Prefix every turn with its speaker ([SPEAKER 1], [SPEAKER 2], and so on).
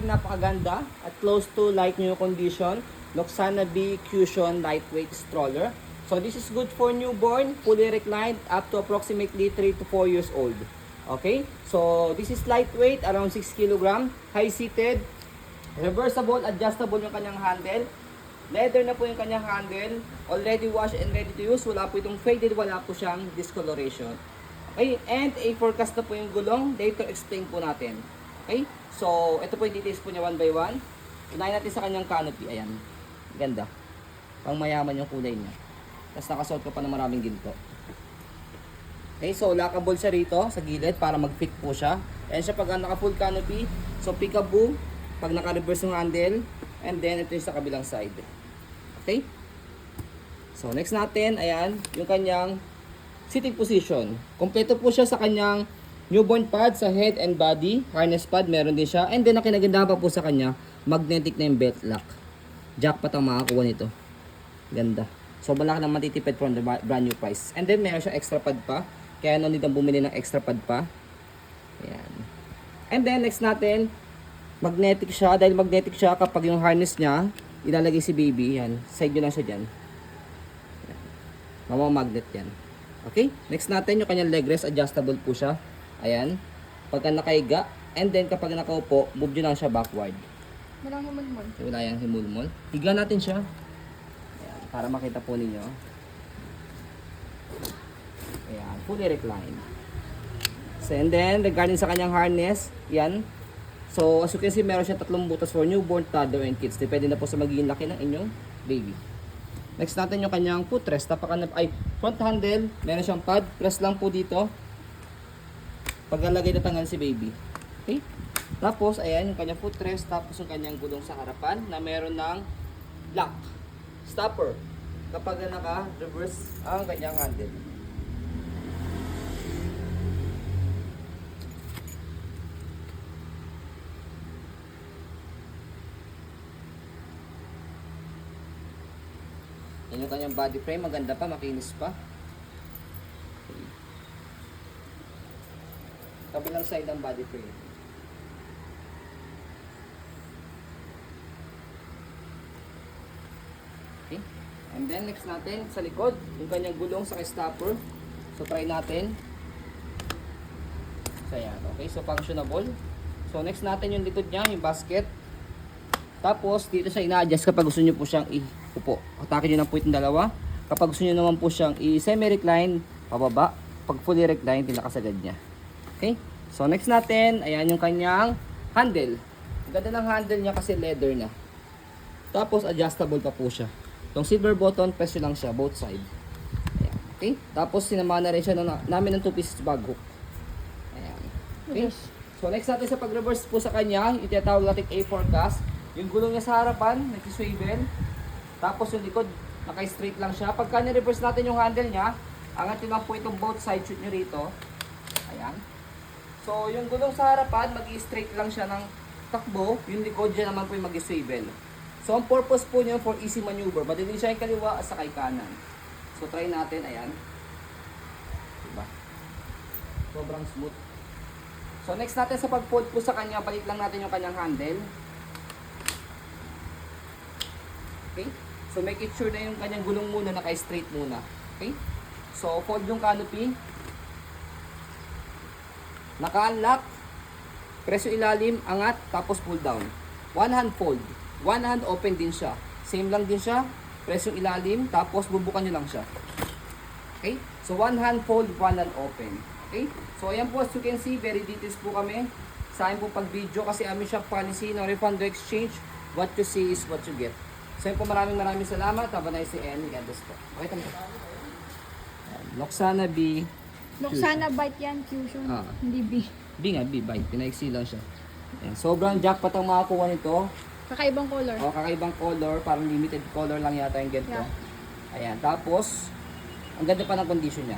[SPEAKER 1] napakaganda at close to like new condition Loxana B Cushion lightweight stroller. So this is good for newborn, fully reclined, up to approximately 3 to 4 years old. Okay? So this is lightweight, around 6 kg, high-seated, reversible, adjustable yung kanyang handle. Leather na po yung kanyang handle, already washed and ready to use. Wala po itong faded, wala po siyang discoloration. Okay? And a forecast na po yung gulong, later explain po natin. Okay? So ito po yung details po niya one by one. Unahin natin sa kanyang canopy. Ayan. Ganda. Pang mayaman yung kulay niya. Tapos nakasuot ko pa ng maraming ginto. Okay, so lockable siya rito sa gilid para mag-fit po siya. Ayan siya pag naka full canopy. So peekaboo pag naka-reverse yung handle. And then ito yung sa kabilang side. Okay? So next natin, ayan, yung kanyang sitting position. Kompleto po siya sa kanyang newborn pad sa head and body. Harness pad, meron din siya. And then ang kinaganda pa po sa kanya, magnetic na yung belt lock. Jackpot ang makakuha nito. Ganda. So malaki na matitipid from the brand new price. And then meron siya extra pad pa. Kaya no need ang bumili ng extra pad pa. Ayan. And then next natin, magnetic siya. Dahil magnetic siya kapag yung harness niya, ilalagay si baby. Yan. Side nyo lang siya dyan. Mamamagnet yan. Okay? Next natin yung kanyang leg rest. Adjustable po siya. Ayan. Pagka nakaiga. And then kapag nakaupo, move nyo lang siya backward.
[SPEAKER 2] Walang himulmol.
[SPEAKER 1] Wala yung himulmol. Higa natin siya. Para makita po ninyo. Ayan, fully reclined. So, and then, regarding sa kanyang harness, yan. So, as you can see, meron siya 3 butas for newborn, toddler, and kids. Depende na po sa magiging laki ng inyong baby. Next natin yung kanyang footrest. Front handle, meron siyang pad. Press lang po dito. Paglalagay na tangan si baby. Okay? Tapos, ayan, yung kanyang footrest. Tapos, yung kanyang gulong sa harapan na meron ng lock. Stopper kapag naka-reverse ang kanyang handle. Yan yung kanyang body frame, maganda pa, makinis pa. Okay. Kabilang side ng body frame. Okay. And then next natin sa likod, yung kanyang gulong sa stopper. So try natin. So yan, okay, so functionable. So next natin yung likod niya, yung basket. Tapos dito siya ina-adjust kapag gusto niyo po siyang iupo. Atakin niyo na po itong dalawa. Kapag gusto niyo naman po siyang i-semi-recline, pababa. Pag fully recline, tinakasagad niya. Okay? So next natin, ayan yung kanyang handle. Ang ganda ng handle niya kasi leather na. Tapos adjustable pa po siya. Itong silver button, press nyo lang siya, both side. Ayan. Okay? Tapos sinama na rin siya namin ng 2 pieces bag hook. Ayan. Okay? So next natin sa pag-reverse po sa kanya, itinatawag natin A4 cast. Yung gulong niya sa harapan, nag-swivel. Tapos yung likod, naka-straight lang siya. Pagka ni-reverse natin yung handle niya, angat nyo lang po itong both side shoot nyo rito. Ayan. So yung gulong sa harapan, mag-straight lang siya ng takbo. Yung likod dyan naman po yung mag-swivel. So, ang purpose po niya for easy maneuver. Madali siya yung kaliwa at saka yung kanan. So, try natin. Ayan. Diba? Sobrang smooth. So, next natin sa pag-fold po sa kanya, balik lang natin yung kanyang handle. Okay? So, make it sure na yung kanyang gulong muna, naka-straight muna. Okay? So, fold yung canopy. Naka-unlock. Press yung ilalim, angat, tapos pull down. One hand fold. One hand open din siya. Same lang din siya. Press yung ilalim, tapos bubukan nyo lang siya. Okay? So, one hand fold, one hand open. Okay? So, ayan po, as you can see, very details po kami. Sa akin po pag-video kasi amin shop policy ng refund or exchange. What you see is what you get. So, ayan po, maraming salamat. Have a nice day and God bless po. Okay, tama. Loxana B.
[SPEAKER 2] Loxana bite yan, Cushion. Hindi B.
[SPEAKER 1] B nga, B, bite. Pinaiksi lang siya. Ayan. Sobrang jackpot ang makakuha nito.
[SPEAKER 2] Kakaibang color.
[SPEAKER 1] O, kakaibang color. Parang limited color lang yata yung ganito.
[SPEAKER 2] Yeah.
[SPEAKER 1] Ayan. Tapos, ang ganda pa ng condition niya.